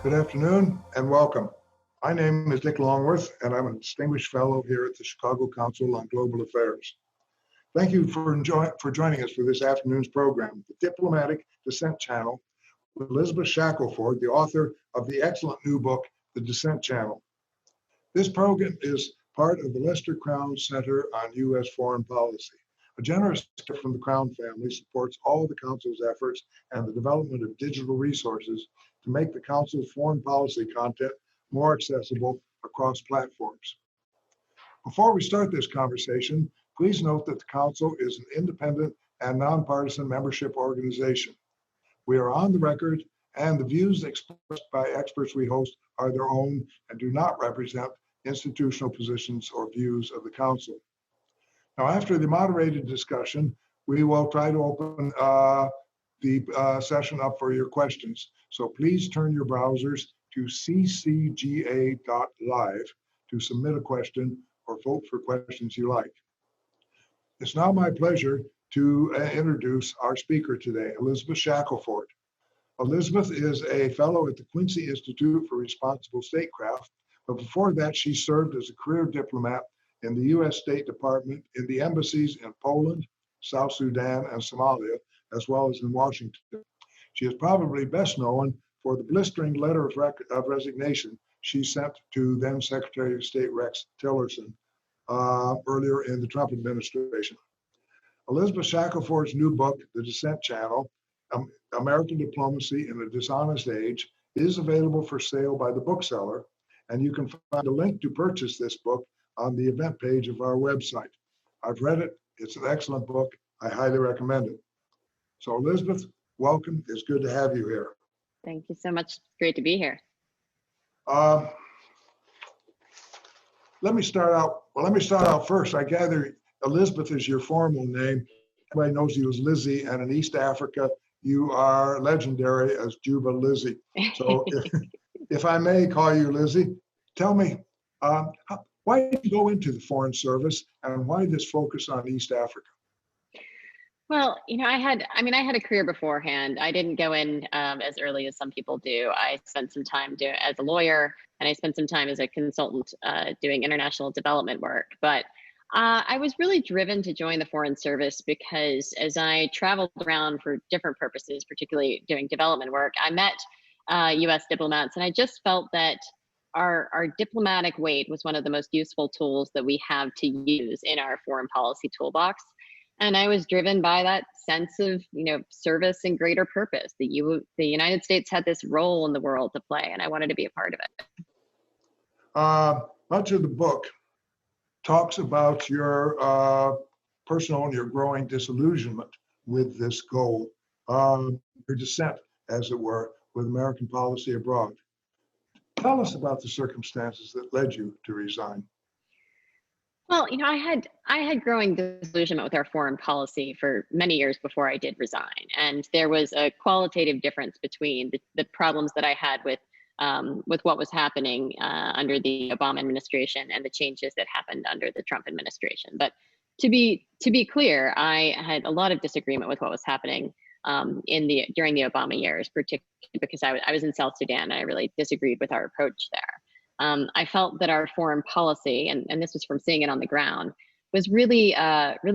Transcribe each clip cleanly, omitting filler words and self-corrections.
Good afternoon and welcome. My name is Dick Longworth and I'm a distinguished fellow here at the Chicago Council on Global Affairs. Thank you for joining us for this afternoon's program, the Diplomatic Dissent Channel, with Elizabeth Shackelford, the author of the excellent new book, The Dissent Channel. This program is part of the Lester Crown Center on U.S. Foreign Policy. A generous gift from the Crown family supports all the Council's efforts and the development of digital resources to make the Council's foreign policy content more accessible across platforms. Before we start this conversation, please note that the Council is an independent and nonpartisan membership organization. We are on the record, and the views expressed by experts we host are their own and do not represent institutional positions or views of the Council. Now, after the moderated discussion, we will try to open the session up for your questions. So please turn your browsers to ccga.live to submit a question or vote for questions you like. It's now my pleasure to introduce our speaker today, Elizabeth Shackelford. Elizabeth is a fellow at the Quincy Institute for Responsible Statecraft, but before that, she served as a career diplomat in the U.S. State Department, in the embassies in Poland, South Sudan, and Somalia, as well as in Washington. She is probably best known for the blistering letter of resignation she sent to then Secretary of State Rex Tillerson earlier in the Trump administration. Elizabeth Shackelford's new book, The Dissent Channel, American Diplomacy in a Dishonest Age, is available for sale by the bookseller, and you can find a link to purchase this book on the event page of our website. I've read it. It's an excellent book. I highly recommend it. So Elizabeth, welcome. It's good to have you here. Thank you so much. Great to be here. Let me start out first. I gather Elizabeth is your formal name. Everybody knows you as Lizzie, and in East Africa, you are legendary as Juba Lizzie. So if I may call you Lizzie, tell me, why did you go into the Foreign Service and why this focus on East Africa? Well, I had a career beforehand. I didn't go in as early as some people do. I spent some time as a lawyer, and I spent some time as a consultant doing international development work. But I was really driven to join the Foreign Service because as I traveled around for different purposes, particularly doing development work, I met U.S. diplomats, and I just felt that our diplomatic weight was one of the most useful tools that we have to use in our foreign policy toolbox. And I was driven by that sense of, service and greater purpose, that the United States had this role in the world to play, and I wanted to be a part of it. Much of the book talks about your personal and your growing disillusionment with this goal, your dissent, as it were, with American policy abroad. Tell us about the circumstances that led you to resign. Well, I had growing disillusionment with our foreign policy for many years before I did resign, and there was a qualitative difference between the problems that I had with what was happening under the Obama administration and the changes that happened under the Trump administration. But to be clear, I had a lot of disagreement with what was happening during the Obama years, particularly because I was in South Sudan and I really disagreed with our approach there. I felt that our foreign policy, and this was from seeing it on the ground, was really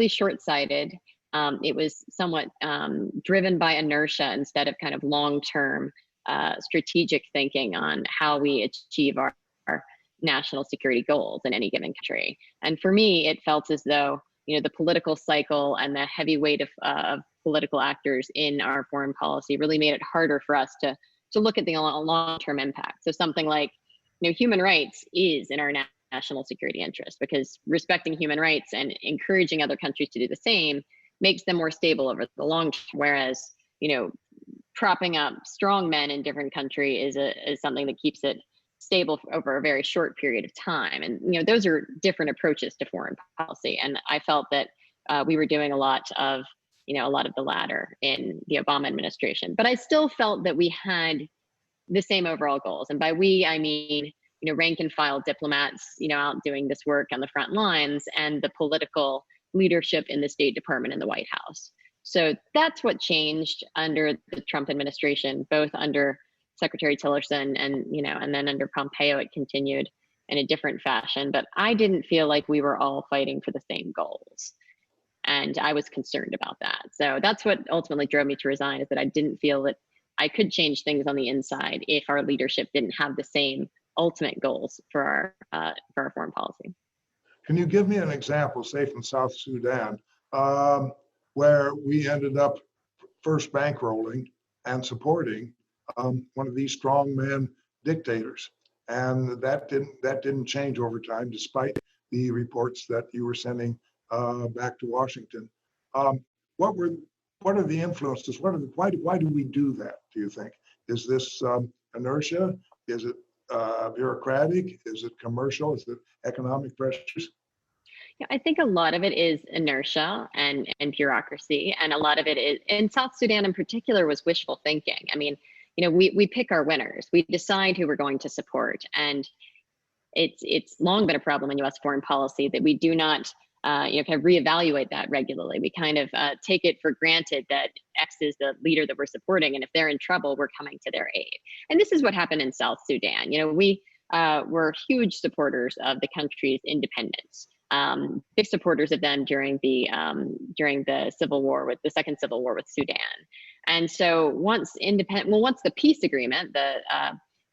short-sighted. It was somewhat driven by inertia instead of kind of long-term strategic thinking on how we achieve our national security goals in any given country. And for me, it felt as though the political cycle and the heavy weight of political actors in our foreign policy really made it harder for us to look at the long-term impact. So something like human rights is in our national security interest, because respecting human rights and encouraging other countries to do the same makes them more stable over the long term. Whereas, propping up strong men in different countries is something that keeps it stable over a very short period of time. And, those are different approaches to foreign policy. And I felt that we were doing a lot of the latter in the Obama administration. But I still felt that we had the same overall goals. And by we, I mean, rank and file diplomats, out doing this work on the front lines, and the political leadership in the State Department and the White House. So that's what changed under the Trump administration, both under Secretary Tillerson, and then under Pompeo, it continued in a different fashion. But I didn't feel like we were all fighting for the same goals. And I was concerned about that. So that's what ultimately drove me to resign, is that I didn't feel that I could change things on the inside if our leadership didn't have the same ultimate goals for our foreign policy. Can you give me an example, say from South Sudan, where we ended up first bankrolling and supporting one of these strongman dictators, and that didn't change over time, despite the reports that you were sending back to Washington. What are the influences? Why do we do that? Do you think? Is this inertia? Is it bureaucratic? Is it commercial? Is it economic pressures? Yeah, I think a lot of it is inertia and bureaucracy, and a lot of it is, in South Sudan in particular, was wishful thinking. I mean, we pick our winners. We decide who we're going to support, and it's long been a problem in U.S. foreign policy that we do not kind of reevaluate that regularly. We kind of take it for granted that X is the leader that we're supporting, and if they're in trouble, we're coming to their aid. And this is what happened in South Sudan. We were huge supporters of the country's independence, big supporters of them during the civil war, with the second civil war with Sudan. And so once the peace agreement, the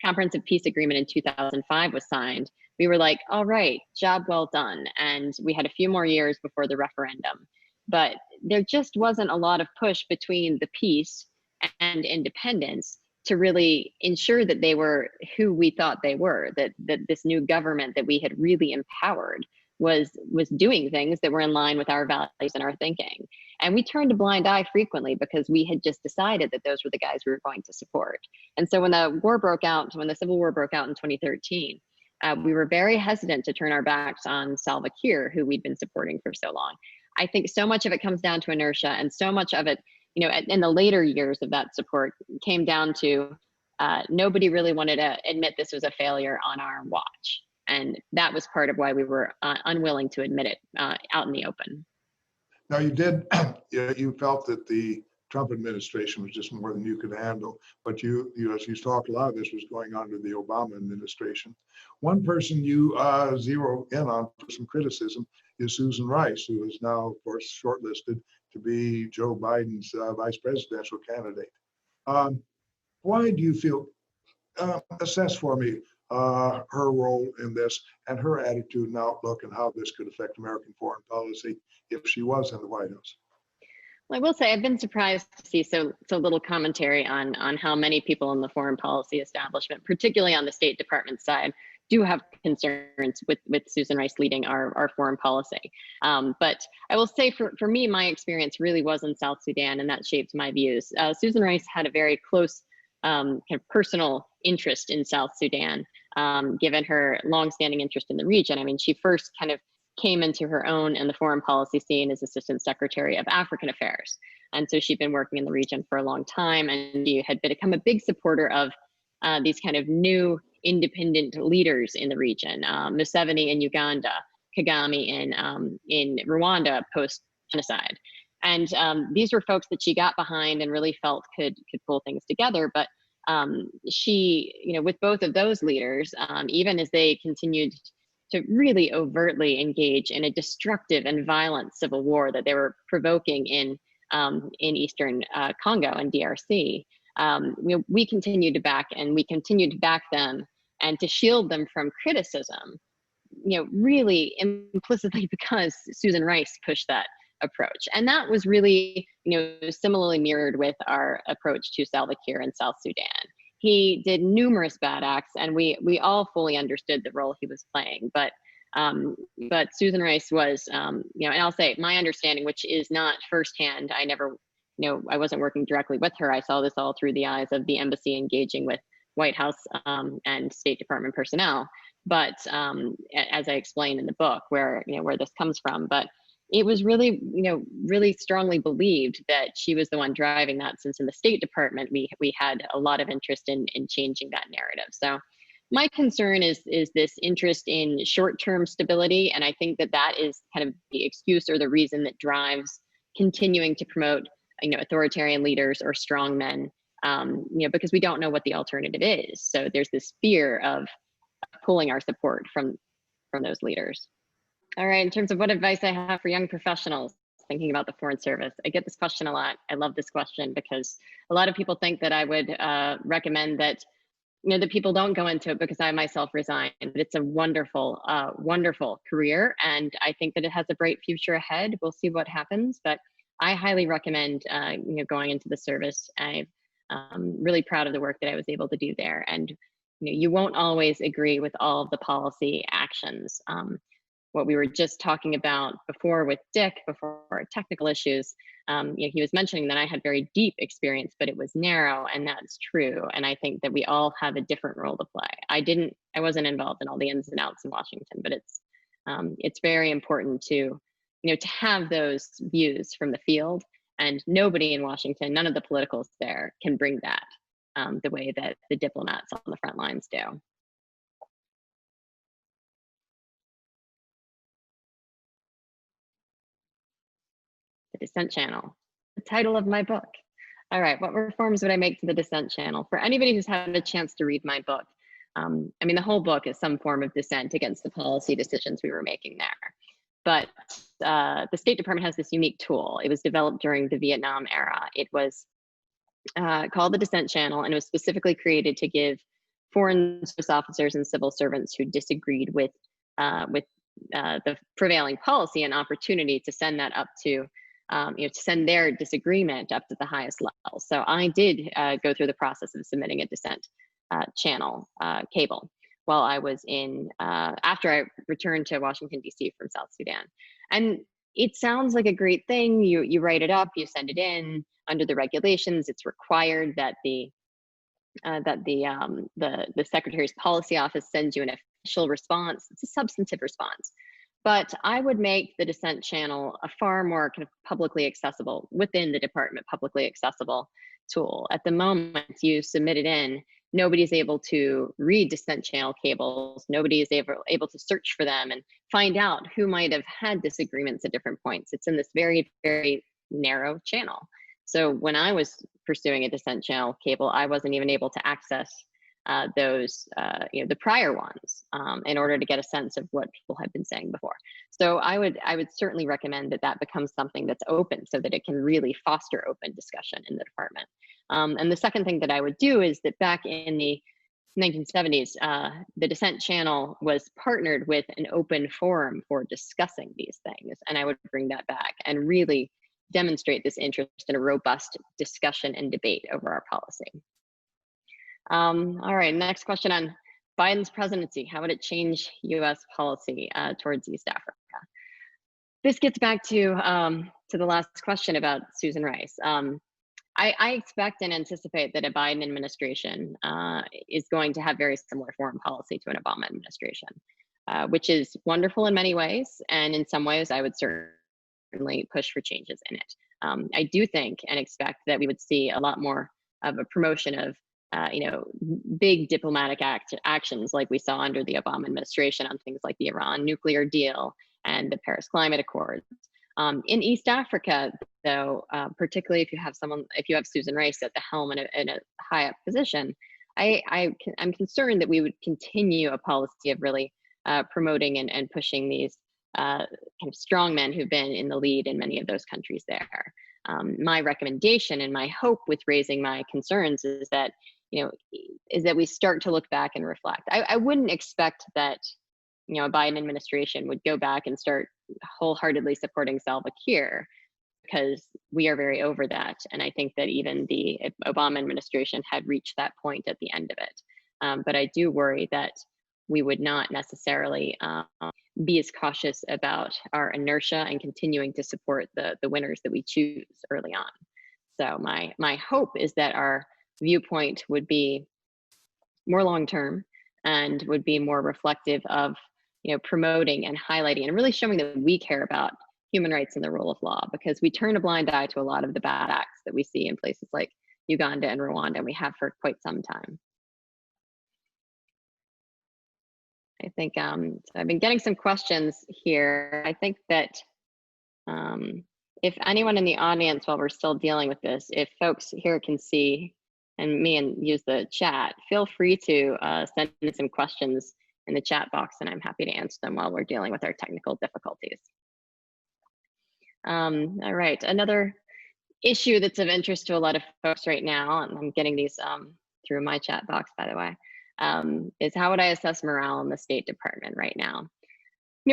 comprehensive peace agreement in 2005 was signed, we were like, all right, job well done. And we had a few more years before the referendum, but there just wasn't a lot of push between the peace and independence to really ensure that they were who we thought they were, that this new government that we had really empowered was doing things that were in line with our values and our thinking. And we turned a blind eye frequently because we had just decided that those were the guys we were going to support. And so when the civil war broke out in 2013, we were very hesitant to turn our backs on Salva Kiir, who we'd been supporting for so long. I think so much of it comes down to inertia, and so much of it, in the later years of that support, came down to nobody really wanted to admit this was a failure on our watch. And that was part of why we were unwilling to admit it out in the open. Now, you felt that the Trump administration was just more than you could handle, but you as you talked, a lot of this was going on under the Obama administration. One person you zero in on for some criticism is Susan Rice, who is now, of course, shortlisted to be Joe Biden's vice presidential candidate. Why do you feel, assess for me her role in this and her attitude and outlook, and how this could affect American foreign policy if she was in the White House? Well, I will say I've been surprised to see so little commentary on how many people in the foreign policy establishment, particularly on the State Department side, do have concerns with Susan Rice leading our foreign policy. But I will say for me, my experience really was in South Sudan, and that shaped my views. Susan Rice had a very close kind of personal interest in South Sudan, given her longstanding interest in the region. I mean, she first kind of came into her own in the foreign policy scene as Assistant Secretary of African Affairs. And so she'd been working in the region for a long time, and she had become a big supporter of these kind of new independent leaders in the region, Museveni in Uganda, Kagame in Rwanda post-genocide. And these were folks that she got behind and really felt could pull things together. But she, with both of those leaders, even as they continued to really overtly engage in a destructive and violent civil war that they were provoking in Eastern Congo and DRC, we continued to back them and to shield them from criticism, really implicitly because Susan Rice pushed that approach. And that was really, similarly mirrored with our approach to Salva Kiir in South Sudan. He did numerous bad acts, and we all fully understood the role he was playing. But Susan Rice was, and I'll say my understanding, which is not firsthand. I never, I wasn't working directly with her. I saw this all through the eyes of the embassy engaging with White House and State Department personnel. But as I explained in the book, where this comes from, but it was really, really strongly believed that she was the one driving that, since in the State Department, we had a lot of interest in changing that narrative. So my concern is this interest in short-term stability. And I think that is kind of the excuse or the reason that drives continuing to promote, authoritarian leaders or strong men because we don't know what the alternative is. So there's this fear of pulling our support from those leaders. All right, in terms of what advice I have for young professionals thinking about the Foreign Service, I get this question a lot. I love this question because a lot of people think that I would recommend that that people don't go into it because I myself resigned. But it's a wonderful, wonderful career, and I think that it has a bright future ahead. We'll see what happens, but I highly recommend going into the service. I'm really proud of the work that I was able to do there, and you won't always agree with all of the policy actions. What we were just talking about before with Dick, before technical issues, he was mentioning that I had very deep experience, but it was narrow, and that's true. And I think that we all have a different role to play. I wasn't involved in all the ins and outs in Washington, but it's very important to have those views from the field. And nobody in Washington, none of the politicals there, can bring that the way that the diplomats on the front lines do. The Dissent channel, the title of my book. All right, what reforms would I make to the Dissent channel? For anybody who's had a chance to read my book, the whole book is some form of dissent against the policy decisions we were making there. But the State Department has this unique tool. It was developed during the Vietnam era. It was called the Dissent channel, and it was specifically created to give foreign service officers and civil servants who disagreed with the prevailing policy an opportunity to send that up to to send their disagreement up to the highest level. So I did go through the process of submitting a dissent channel cable while I was after I returned to Washington, D.C. from South Sudan. And it sounds like a great thing. You write it up, you send it in. Under the regulations, it's required that the Secretary's Policy Office sends you an official response. It's a substantive response. But I would make the dissent channel a far more kind of publicly accessible, within the department, publicly accessible tool. At the moment you submit it in, nobody's able to read dissent channel cables. Nobody is able to search for them and find out who might have had disagreements at different points. It's in this very, very narrow channel. So when I was pursuing a dissent channel cable, I wasn't even able to access those, the prior ones in order to get a sense of what people had been saying before. So I would certainly recommend that becomes something that's open so that it can really foster open discussion in the department. And the second thing that I would do is that back in the 1970s, the Dissent channel was partnered with an open forum for discussing these things. And I would bring that back and really demonstrate this interest in a robust discussion and debate over our policy. All right, next question on Biden's presidency. How would it change US policy towards East Africa? This gets back to the last question about Susan Rice. I expect and anticipate that a Biden administration is going to have very similar foreign policy to an Obama administration, which is wonderful in many ways. And in some ways, I would certainly push for changes in it. I do think and expect that we would see a lot more of a promotion of big diplomatic actions like we saw under the Obama administration on things like the Iran nuclear deal and the Paris Climate Accords. In East Africa, though, particularly if you have Susan Rice at the helm in a high up position, I'm concerned that we would continue a policy of really promoting and pushing these kind of strong men who've been in the lead in many of those countries there. My recommendation and my hope with raising my concerns is that we start to look back and reflect. I wouldn't expect that a Biden administration would go back and start wholeheartly supporting Salva Kiir, because we are very over that. And I think that even the Obama administration had reached that point at the end of it. But I do worry that we would not necessarily be as cautious about our inertia and continuing to support the winners that we choose early on. So my hope is that our viewpoint would be more long-term and would be more reflective of promoting and highlighting and really showing that we care about human rights and the rule of law, because we turn a blind eye to a lot of the bad acts that we see in places like Uganda and Rwanda, and we have for quite some time. I think so I've been getting some questions here. I think that if anyone in the audience, while we're still dealing with this, if folks here can see and me and use the chat, feel free to send in some questions in the chat box, and I'm happy to answer them while we're dealing with our technical difficulties. All right, another issue that's of interest to a lot of folks right now, and I'm getting these through my chat box, by the way, is how would I assess morale in the State Department right now?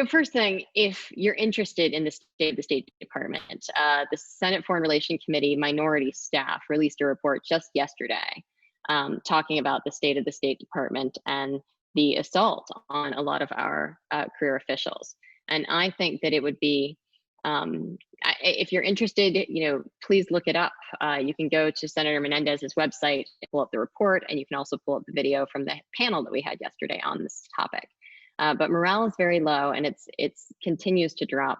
First thing, if you're interested in the state of the State Department, the Senate Foreign Relations Committee minority staff released a report just yesterday talking about the state of the State Department and the assault on a lot of our career officials. And I think that it would be, if you're interested, please look it up. You can go to Senator Menendez's website, pull up the report, and you can also pull up the video from the panel that we had yesterday on this topic. But morale is very low, and it continues to drop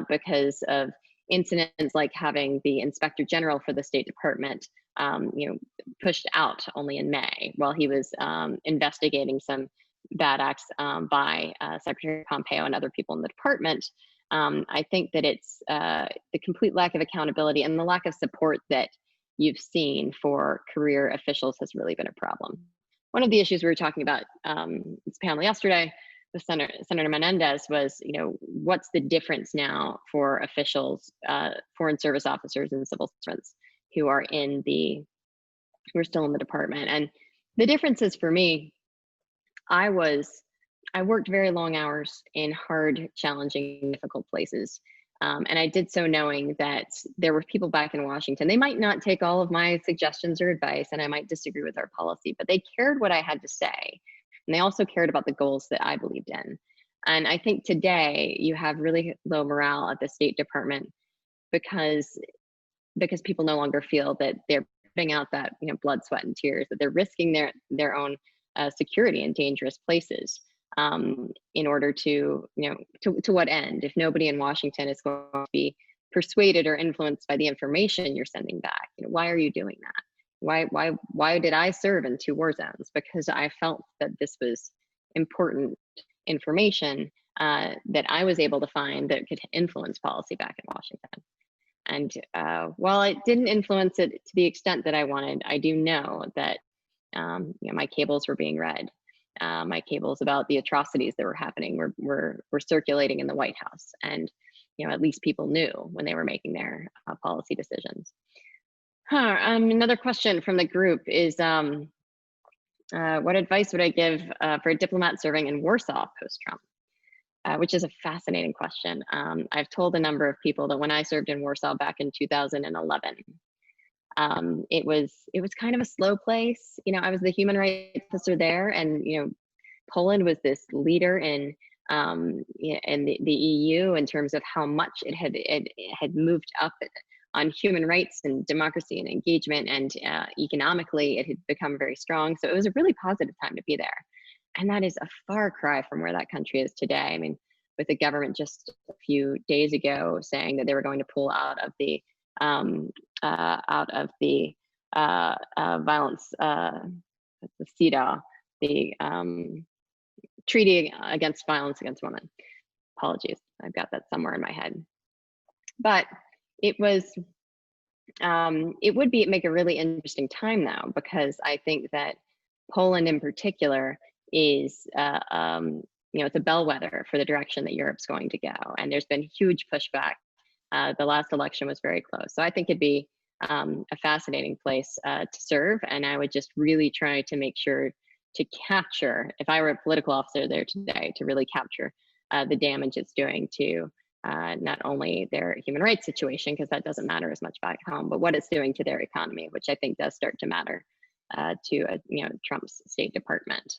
because of incidents like having the Inspector General for the State Department, pushed out only in May while he was investigating some bad acts by Secretary Pompeo and other people in the department. I think that it's the complete lack of accountability and the lack of support that you've seen for career officials has really been a problem. One of the issues we were talking about this panel yesterday with Senator Menendez was, what's the difference now for officials, foreign service officers and civil servants who are still in the department? And the difference is, for me, I worked very long hours in hard, challenging, difficult places. And I did so knowing that there were people back in Washington. They might not take all of my suggestions or advice, and I might disagree with our policy, but they cared what I had to say. And they also cared about the goals that I believed in. And I think today you have really low morale at the State Department because people no longer feel that they're putting out that blood, sweat, and tears, that they're risking their own security in dangerous places. In order to what end? If nobody in Washington is going to be persuaded or influenced by the information you're sending back, why are you doing that? Why did I serve in 2 war zones? Because I felt that this was important information that I was able to find that could influence policy back in Washington. And while it didn't influence it to the extent that I wanted, I do know that my cables were being read. My cables about the atrocities that were happening were circulating in the White House, and at least people knew when they were making their policy decisions. Another question from the group is, what advice would I give for a diplomat serving in Warsaw post-Trump? Which is a fascinating question. I've told a number of people that when I served in Warsaw back in 2011, it was kind of a slow place. I was the human rights officer there, and Poland was this leader in the EU in terms of how much it had moved up on human rights and democracy and engagement, and economically it had become very strong. So it was a really positive time to be there. And that is a far cry from where that country is today. I mean, with the government just a few days ago saying that they were going to pull out of the violence, the CEDAW, the Treaty Against Violence Against Women. Apologies, I've got that somewhere in my head. But it would make a really interesting time now, because I think that Poland in particular is it's a bellwether for the direction that Europe's going to go, and there's been huge pushback. The last election was very close, so I think it'd be a fascinating place to serve, and I would just really try to make sure to capture, if I were a political officer there today, to really capture the damage it's doing to not only their human rights situation, because that doesn't matter as much back home, but what it's doing to their economy, which I think does start to matter to Trump's State Department.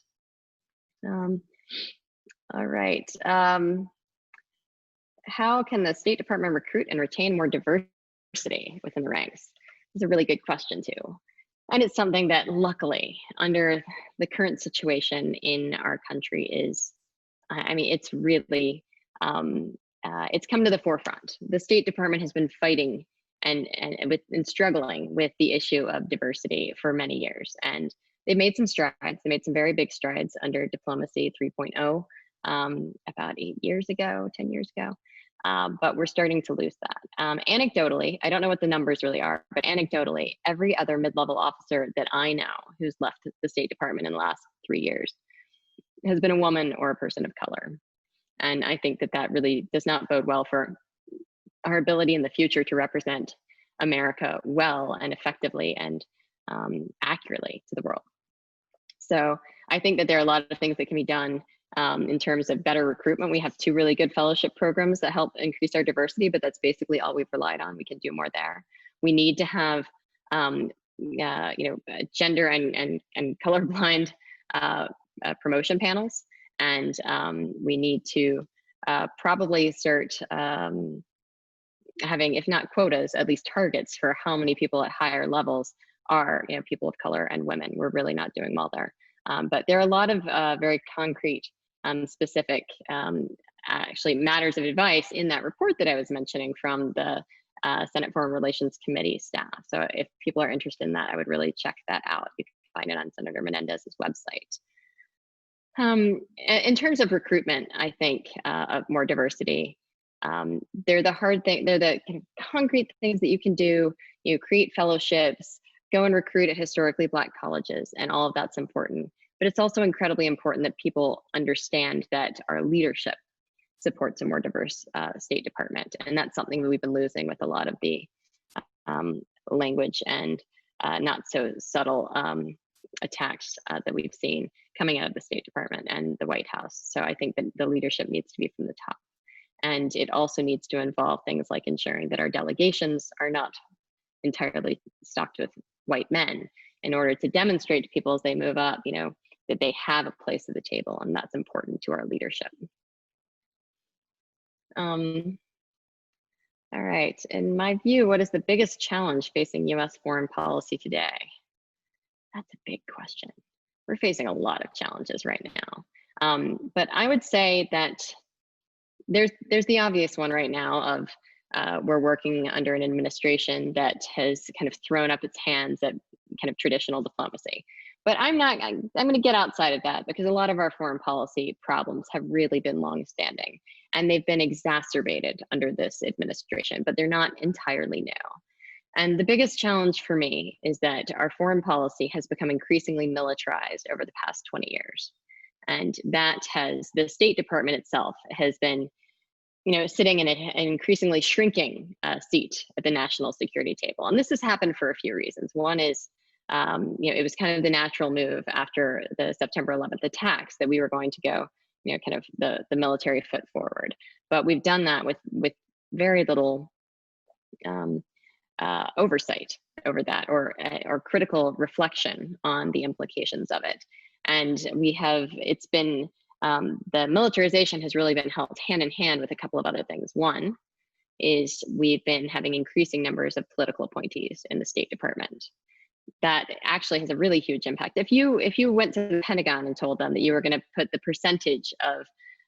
All right. How can the State Department recruit and retain more diversity within the ranks? It's a really good question too. And it's something that luckily under the current situation in our country is, it's really, it's come to the forefront. The State Department has been fighting and struggling with the issue of diversity for many years. And they made some strides. They made some very big strides under Diplomacy 3.0 about 10 years ago. but we're starting to lose that. Anecdotally, I don't know what the numbers really are, but anecdotally, every other mid-level officer that I know who's left the State Department in the last 3 years has been a woman or a person of color. And I think that that really does not bode well for our ability in the future to represent America well and effectively and accurately to the world. So I think that there are a lot of things that can be done in terms of better recruitment. We have 2 really good fellowship programs that help increase our diversity, but that's basically all we've relied on. We can do more there. We need to have gender and colorblind promotion panels, and we need to probably start having, if not quotas, at least targets for how many people at higher levels are people of color and women. We're really not doing well there. But there are a lot of very concrete, specific, actually matters of advice in that report that I was mentioning from the Senate Foreign Relations Committee staff. So if people are interested in that, I would really check that out. You can find it on Senator Menendez's website. In terms of recruitment, I think of more diversity. They're the hard thing. They're the kind of concrete things that you can do. You create fellowships, go and recruit at historically Black colleges, and all of that's important. But it's also incredibly important that people understand that our leadership supports a more diverse State Department, and that's something that we've been losing with a lot of the language and not so subtle attacks that we've seen coming out of the State Department and the White House. So I think that the leadership needs to be from the top. And it also needs to involve things like ensuring that our delegations are not entirely stocked with white men, in order to demonstrate to people as they move up, that they have a place at the table, and that's important to our leadership. All right, in my view, what is the biggest challenge facing US foreign policy today? That's a big question. We're facing a lot of challenges right now. But I would say that there's the obvious one right now of we're working under an administration that has kind of thrown up its hands at kind of traditional diplomacy. But I'm going to get outside of that, because a lot of our foreign policy problems have really been longstanding, and they've been exacerbated under this administration, but they're not entirely new. And the biggest challenge for me is that our foreign policy has become increasingly militarized over the past 20 years. And that the State Department itself has been sitting in an increasingly shrinking seat at the national security table. And this has happened for a few reasons. One is, it was kind of the natural move after the September 11th attacks that we were going to go, kind of the military foot forward. But we've done that with very little oversight over that, or critical reflection on the implications of it. And it's been, the militarization has really been held hand in hand with a couple of other things. One is we've been having increasing numbers of political appointees in the State Department. That actually has a really huge impact. If you went to the Pentagon and told them that you were going to put the percentage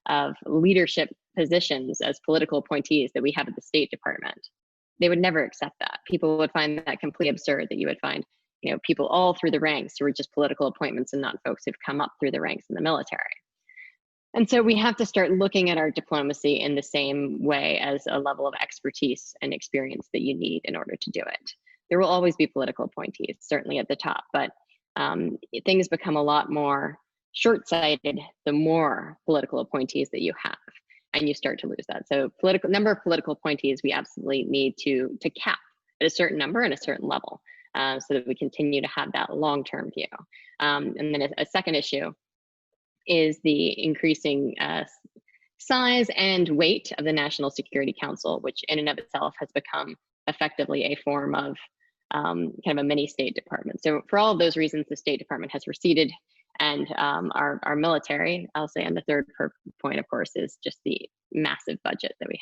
of leadership positions as political appointees that we have at the State Department, they would never accept that. People would find that completely absurd, that you would find people all through the ranks who are just political appointments and not folks who've come up through the ranks in the military. And so we have to start looking at our diplomacy in the same way as a level of expertise and experience that you need in order to do it. There will always be political appointees, certainly at the top, but things become a lot more short-sighted the more political appointees that you have, and you start to lose that. So number of political appointees we absolutely need to cap at a certain number and a certain level, so that we continue to have that long-term view. And then a second issue is the increasing size and weight of the National Security Council, which in and of itself has become effectively a form of kind of a mini State Department. So for all of those reasons, the State Department has receded, and our military, I'll say on the third point, of course, is just the massive budget that we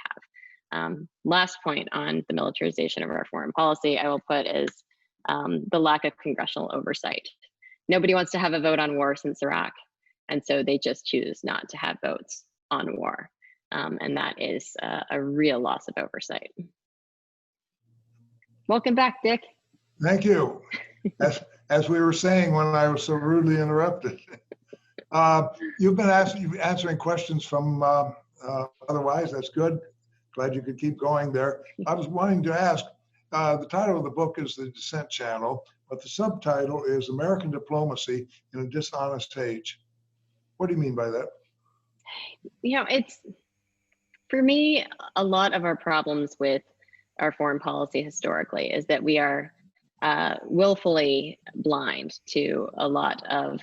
have. Last point on the militarization of our foreign policy, I will put is the lack of congressional oversight. Nobody wants to have a vote on war since Iraq, and so they just choose not to have votes on war. And that is a real loss of oversight. Welcome back, Dick. Thank you. As we were saying when I was so rudely interrupted, you've been answering questions from otherwise. That's good. Glad you could keep going there. I was wanting to ask, the title of the book is The Dissent Channel, but the subtitle is American Diplomacy in a Dishonest Age. What do you mean by that? It's, for me, a lot of our problems with our foreign policy historically is that we are willfully blind to a lot of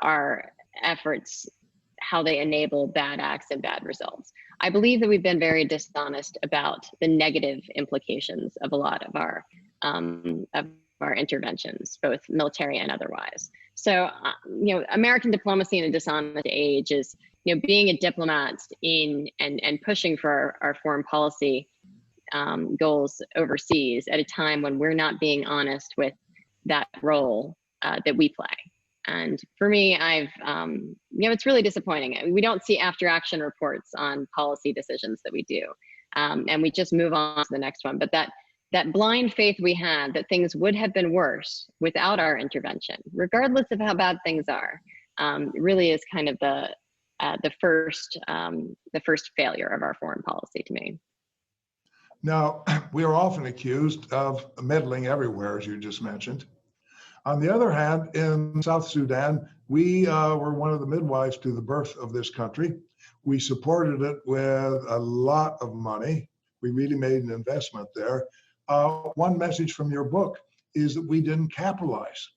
our efforts, how they enable bad acts and bad results. I believe that we've been very dishonest about the negative implications of a lot of our interventions, both military and otherwise. So, American diplomacy in a dishonest age is, being a diplomat in and pushing for our foreign policy goals overseas at a time when we're not being honest with that role that we play. And for me, it's really disappointing. We don't see after action reports on policy decisions that we do. And we just move on to the next one. But that blind faith we had that things would have been worse without our intervention, regardless of how bad things are, really is kind of the first failure of our foreign policy to me. Now, we are often accused of meddling everywhere, as you just mentioned. On the other hand, in South Sudan, we were one of the midwives to the birth of this country. We supported it with a lot of money. We really made an investment there. One message from your book is that we didn't capitalize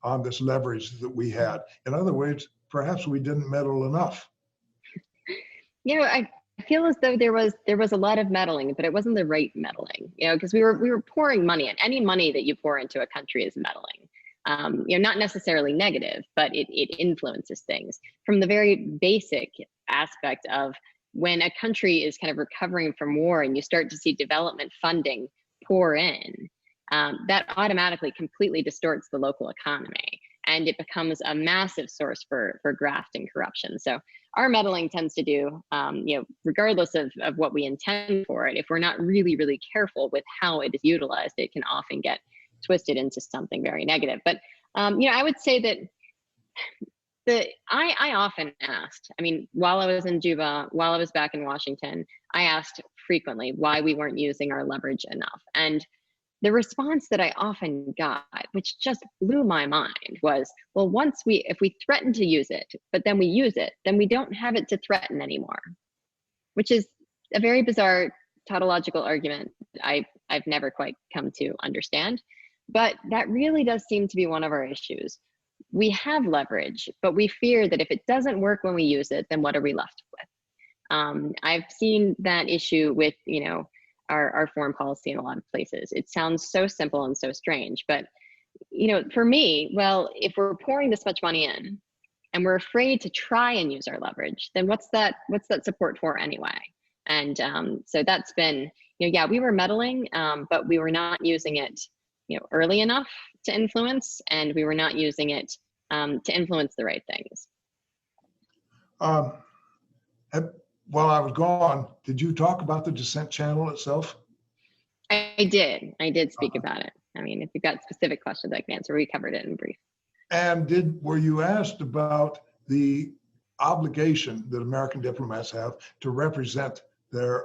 on this leverage that we had. In other words, perhaps we didn't meddle enough. I feel as though there was a lot of meddling, but it wasn't the right meddling, because we were pouring money in. Any money that you pour into a country is meddling. Not necessarily negative, but it influences things from the very basic aspect of when a country is kind of recovering from war and you start to see development funding pour in, that automatically completely distorts the local economy and it becomes a massive source for graft and corruption. So our meddling tends to do, regardless of what we intend for it, if we're not really, really careful with how it is utilized, it can often get twisted into something very negative. But I would say that I often asked, while I was in Juba, while I was back in Washington, I asked frequently why we weren't using our leverage enough. And the response that I often got, which just blew my mind, was, well, if we threaten to use it, but then we use it, then we don't have it to threaten anymore, which is a very bizarre tautological argument I've never quite come to understand. But that really does seem to be one of our issues. We have leverage, but we fear that if it doesn't work when we use it, then what are we left with? I've seen that issue with, our foreign policy in a lot of places. It sounds so simple and so strange, but, for me, well, if we're pouring this much money in and we're afraid to try and use our leverage, then what's that support for anyway? And so that's been, we were meddling, but we were not using it early enough to influence, and we were not using it to influence the right things. While I was gone, did you talk about the Dissent channel itself? I did speak about it. If you've got specific questions I can answer, we covered it in brief. And were you asked about the obligation that American diplomats have to represent their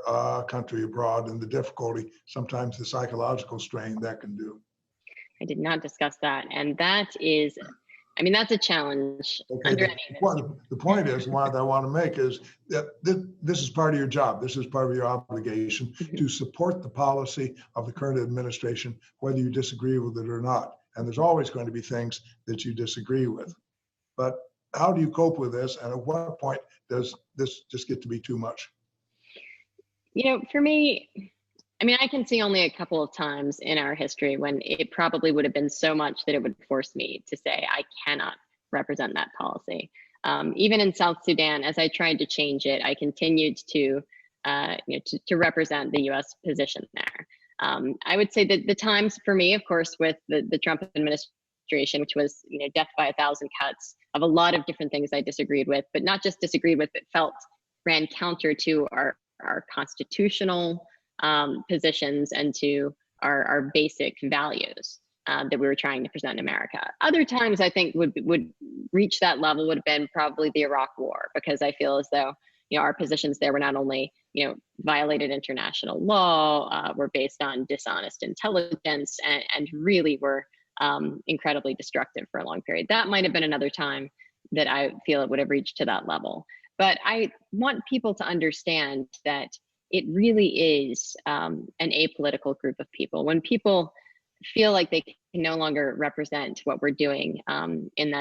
country abroad and the difficulty, sometimes the psychological strain that can do? I did not discuss that. And that is, that's a challenge. Okay, the point is, one that I want to make is that this is part of your job. This is part of your obligation to support the policy of the current administration, whether you disagree with it or not. And there's always going to be things that you disagree with. But how do you cope with this? And at what point does this just get to be too much? For me, I can see only a couple of times in our history when it probably would have been so much that it would force me to say, I cannot represent that policy. Even in South Sudan, as I tried to change it, I continued to represent the U.S. position there. I would say that the times for me, of course, with the Trump administration, which was, death by 1,000 cuts of a lot of different things I disagreed with, but not just disagreed with, but ran counter to our constitutional positions and to our basic values that we were trying to present in America. Other times I think would reach that level would have been probably the Iraq War, because I feel as though, our positions there were not only, violated international law, were based on dishonest intelligence, and really were incredibly destructive for a long period. That might have been another time that I feel it would have reached to that level. But I want people to understand that it really is an apolitical group of people. When people feel like they can no longer represent what we're doing in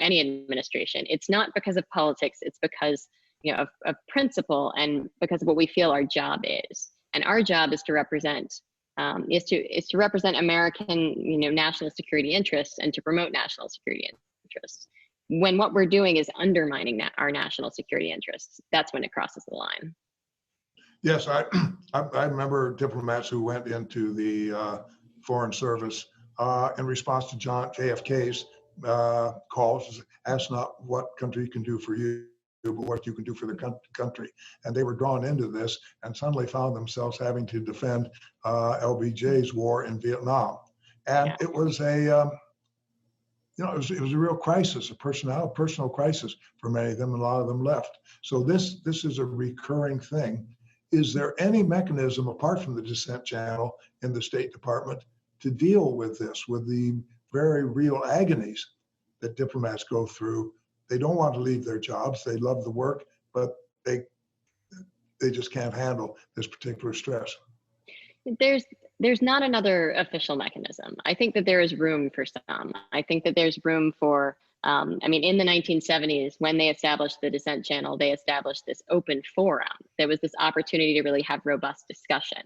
any administration, it's not because of politics, it's because of principle and because of what we feel our job is. And our job is to represent is to represent American national security interests and to promote national security interests. When what we're doing is undermining our national security interests, that's when it crosses the line. Yes, I remember diplomats who went into the Foreign Service in response to JFK's calls, ask not what country can do for you, but what you can do for the country. And they were drawn into this and suddenly found themselves having to defend LBJ's war in Vietnam. And it was a, it was a real crisis, a personal crisis for many of them, and a lot of them left. So this is a recurring thing. Is there any mechanism apart from the Dissent channel in the State Department to deal with this, with the very real agonies that diplomats go through? They don't want to leave their jobs. They love the work, but they just can't handle this particular stress. There's not another official mechanism. I think that there is room for some. I think that there's room for, in the 1970s, when they established the Dissent channel, they established this open forum. There was this opportunity to really have robust discussion.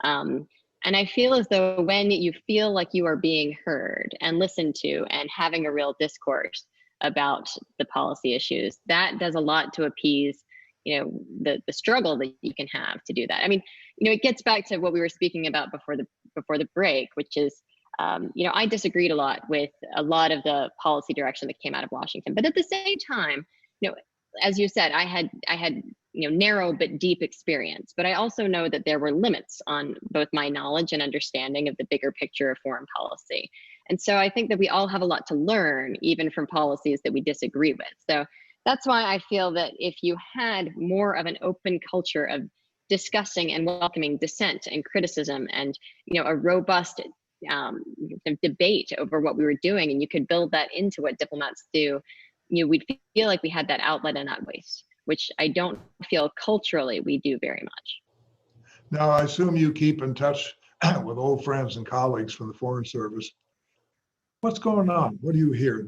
And I feel as though when you feel like you are being heard and listened to and having a real discourse about the policy issues, that does a lot to appease the struggle that you can have to do that. It gets back to what we were speaking about before the break, which is I disagreed a lot with a lot of the policy direction that came out of Washington. But at the same time, as you said, I had narrow but deep experience. But I also know that there were limits on both my knowledge and understanding of the bigger picture of foreign policy. And so I think that we all have a lot to learn, even from policies that we disagree with. So that's why I feel that if you had more of an open culture of discussing and welcoming dissent and criticism and a robust debate over what we were doing, and you could build that into what diplomats do, we'd feel like we had that outlet and not waste, which I don't feel culturally we do very much. Now, I assume you keep in touch with old friends and colleagues from the Foreign Service. What's going on? What do you hear?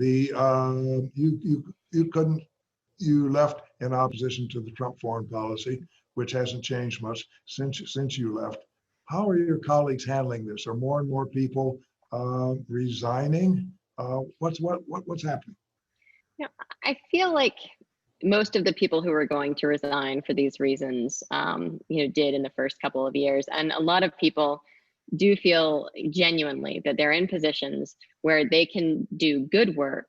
You left in opposition to the Trump foreign policy, which hasn't changed much since you left. How are your colleagues handling this? Are more and more people resigning? What's happening? I feel like most of the people who are going to resign for these reasons, did in the first couple of years, and a lot of people do feel genuinely that they're in positions where they can do good work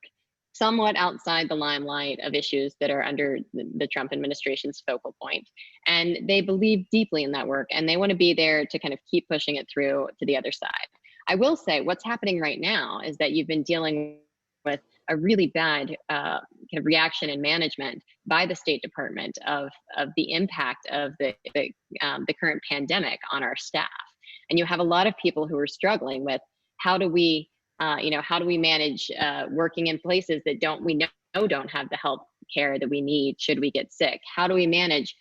somewhat outside the limelight of issues that are under the Trump administration's focal point. And they believe deeply in that work, and they want to be there to kind of keep pushing it through to the other side. I will say what's happening right now is that you've been dealing with a really bad kind of reaction and management by the State Department of the impact of the current pandemic on our staff. And you have a lot of people who are struggling with how do we manage working in places that don't have the health care that we need should we get sick? How do we manage,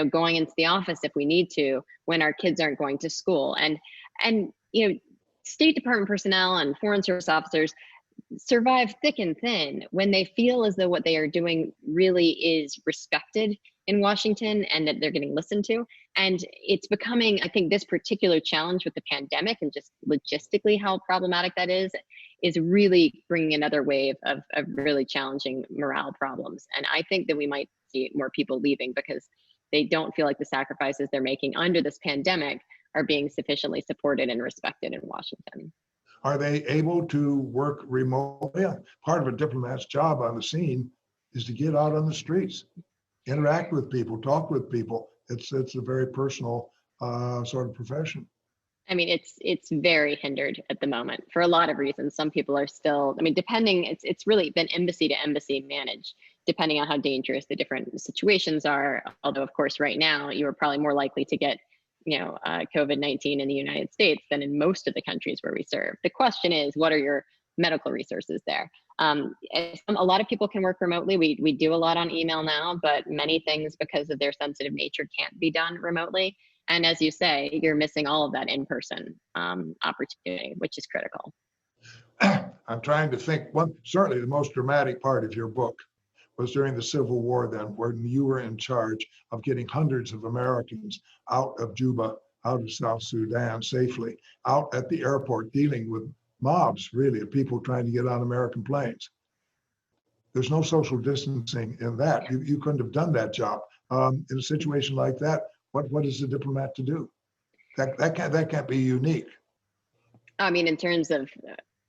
going into the office if we need to when our kids aren't going to school? And State Department personnel and Foreign Service officers survive thick and thin when they feel as though what they are doing really is respected in Washington and that they're getting listened to. And it's becoming, I think, this particular challenge with the pandemic and just logistically how problematic that is really bringing another wave of really challenging morale problems. And I think that we might see more people leaving because they don't feel like the sacrifices they're making under this pandemic are being sufficiently supported and respected in Washington. Are they able to work remotely? Part of a diplomat's job on the scene is to get out on the streets, interact with people, talk with people. It's a very personal sort of profession. It's very hindered at the moment for a lot of reasons. Some people are still, depending, it's really been embassy to embassy managed. depending on how dangerous the different situations are. Although, of course, right now, you are probably more likely to get, COVID-19 in the United States than in most of the countries where we serve. The question is, what are your medical resources there? A lot of people can work remotely. We do a lot on email now, but many things, because of their sensitive nature, can't be done remotely. And as you say, you're missing all of that in-person opportunity, which is critical. I'm trying to think. Certainly the most dramatic part of your book was during the Civil War, then, when you were in charge of getting hundreds of Americans out of Juba, out of South Sudan safely, out at the airport, dealing with mobs, really, of people trying to get on American planes. There's no social distancing in that. You couldn't have done that job. In a situation like that, what is the diplomat to do? That can't be unique. I mean, in terms of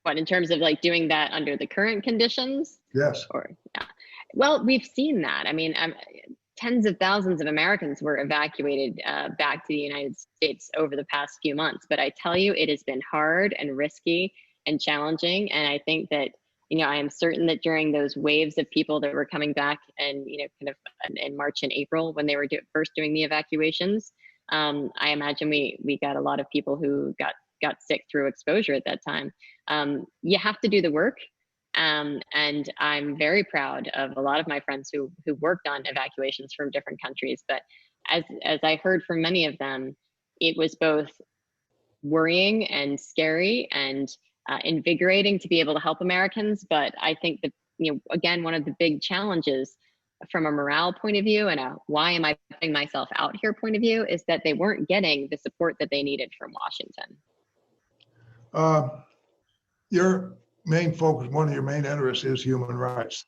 like doing that under the current conditions? Yes. Yeah. Well, we've seen that. I mean, tens of thousands of Americans were evacuated back to the United States over the past few months. But I tell you, it has been hard and risky and challenging. And I think that, I am certain that during those waves of people that were coming back and, kind of in March and April, when they were first doing the evacuations, I imagine we got a lot of people who got sick through exposure at that time. You have to do the work. And I'm very proud of a lot of my friends who worked on evacuations from different countries. But as I heard from many of them, it was both worrying and scary and invigorating to be able to help Americans. But I think that, again, one of the big challenges from a morale point of view and a why am I putting myself out here point of view is that they weren't getting the support that they needed from Washington. Your main focus, one of your main interests, is human rights.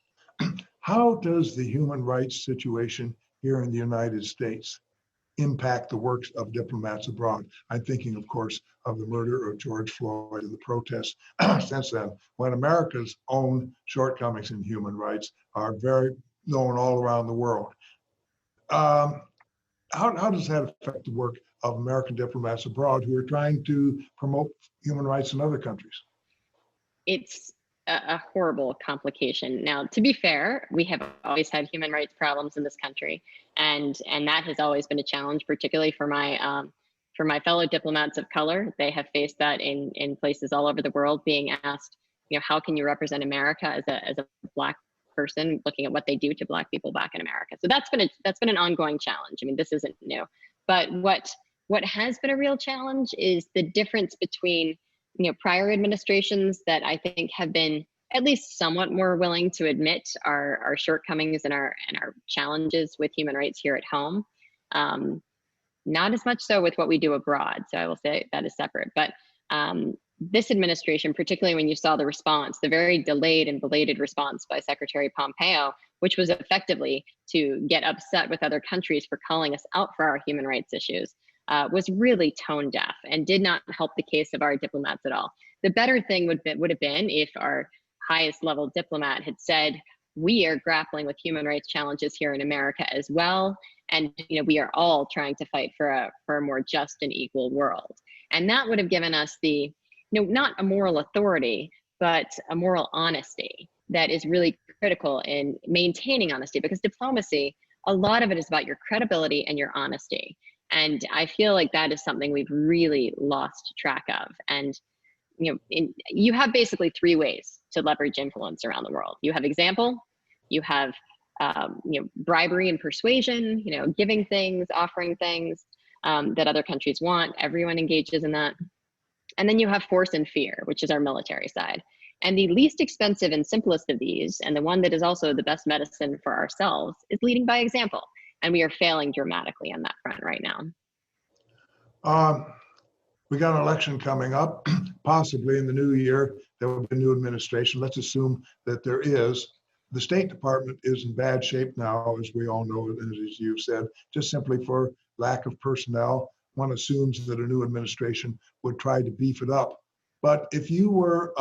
How does the human rights situation here in the United States impact the works of diplomats abroad? I'm thinking, of course, of the murder of George Floyd and the protests since then, when America's own shortcomings in human rights are very known all around the world. How does that affect the work of American diplomats abroad who are trying to promote human rights in other countries? It's a horrible complication. Now, to be fair, we have always had human rights problems in this country, and that has always been a challenge, particularly for my fellow diplomats of color. They have faced that in places all over the world, being asked, how can you represent America as a Black person, looking at what they do to Black people back in America. So that's been an ongoing challenge. I mean, this isn't new, but what has been a real challenge is the difference between prior administrations that I think have been at least somewhat more willing to admit our shortcomings and our challenges with human rights here at home. Not as much so with what we do abroad. So I will say that is separate. But this administration, particularly when you saw the response, the very delayed and belated response by Secretary Pompeo, which was effectively to get upset with other countries for calling us out for our human rights issues, was really tone deaf and did not help the case of our diplomats at all. The better thing would have been if our highest level diplomat had said, we are grappling with human rights challenges here in America as well. And we are all trying to fight for a more just and equal world. And that would have given us the, not a moral authority, but a moral honesty that is really critical in maintaining honesty, because diplomacy, a lot of it is about your credibility and your honesty. And I feel like that is something we've really lost track of. And you have basically three ways to leverage influence around the world. You have example, you have bribery and persuasion, giving things, offering things that other countries want. Everyone engages in that. And then you have force and fear, which is our military side. And the least expensive and simplest of these, and the one that is also the best medicine for ourselves, is leading by example. And we are failing dramatically on that front right now. We got an election coming up, possibly in the new year. There will be a new administration. Let's assume that there is. The State Department is in bad shape now, as we all know, and as you've said, just simply for lack of personnel. One assumes that a new administration would try to beef it up. But if you were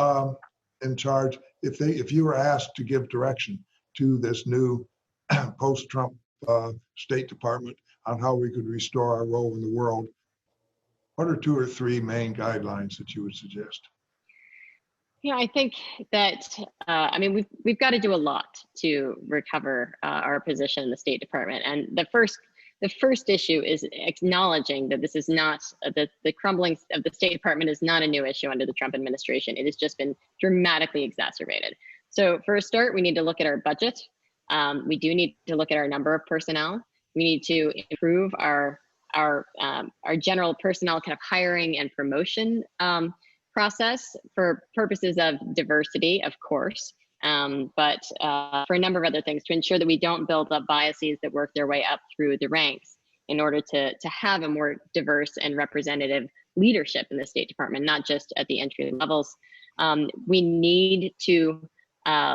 in charge, if you were asked to give direction to this new post-Trump State Department on how we could restore our role in the world, what are 2 or 3 main guidelines that you would suggest? Yeah, I think that I mean we've got to do a lot to recover our position in the State Department, and the first issue is acknowledging that this is not the crumbling of the State Department is not a new issue under the Trump administration. It has just been dramatically exacerbated. So for a start, we need to look at our budget. We do need to look at our number of personnel. We need to improve our general personnel kind of hiring and promotion process for purposes of diversity, of course, but for a number of other things to ensure that we don't build up biases that work their way up through the ranks in order to have a more diverse and representative leadership in the State Department, not just at the entry levels. We need to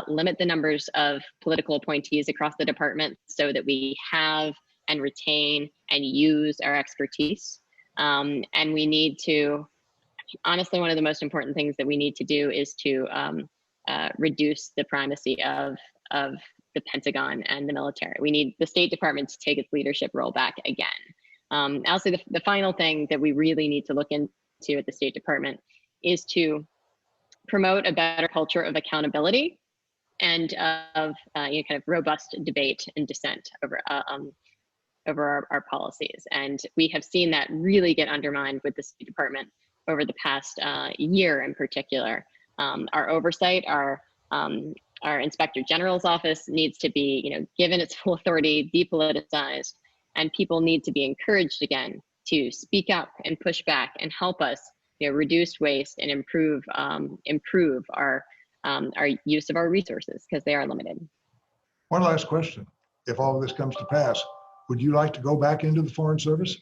limit the numbers of political appointees across the department so that we have and retain and use our expertise. And we need to, honestly, one of the most important things that we need to do is to reduce the primacy of the Pentagon and the military. We need the State Department to take its leadership role back again. I'll say the final thing that we really need to look into at the State Department is to promote a better culture of accountability and of kind of robust debate and dissent over our policies. And we have seen that really get undermined with the State Department over the past year in particular. Our oversight, our Inspector General's office needs to be, given its full authority, depoliticized, and people need to be encouraged again to speak up and push back and help us, reduce waste and improve our use of our resources because they are limited. One last question. If all of this comes to pass, would you like to go back into the Foreign Service?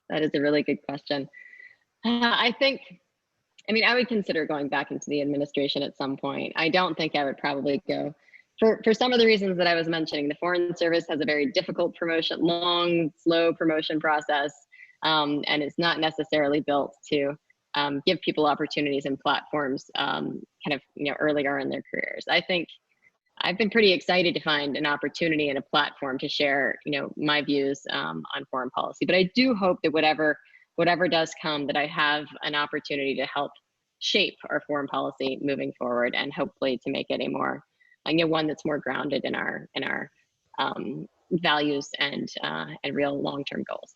That is a really good question. I would consider going back into the administration at some point. I don't think I would probably go for some of the reasons that I was mentioning. The Foreign Service has a very difficult promotion, long, slow promotion process, and it's not necessarily built to give people opportunities and platforms earlier in their careers. I think I've been pretty excited to find an opportunity and a platform to share, my views on foreign policy. But I do hope that whatever does come, that I have an opportunity to help shape our foreign policy moving forward, and hopefully to make it a more, one that's more grounded in our values and real long-term goals.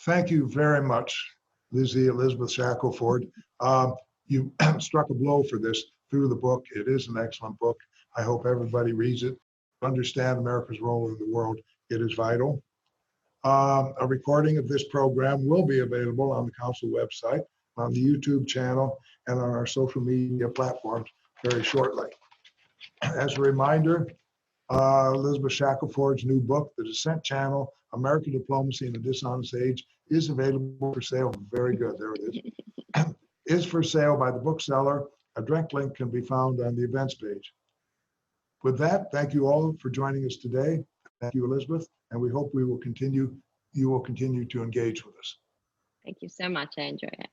Thank you very much, Elizabeth Shackelford. You struck a blow for this through the book. It is an excellent book. I hope everybody reads it. To understand America's role in the world, it is vital. A recording of this program will be available on the Council website, on the YouTube channel, and on our social media platforms very shortly. As a reminder, Elizabeth Shackelford's new book, The Dissent Channel, American Diplomacy in a Dishonest Age, is available for sale. Very good, there it is. Is for sale by the bookseller. A direct link can be found on the events page. With that, thank you all for joining us today. Thank you, Elizabeth, and we hope you will continue to engage with us. Thank you so much. I enjoyed it.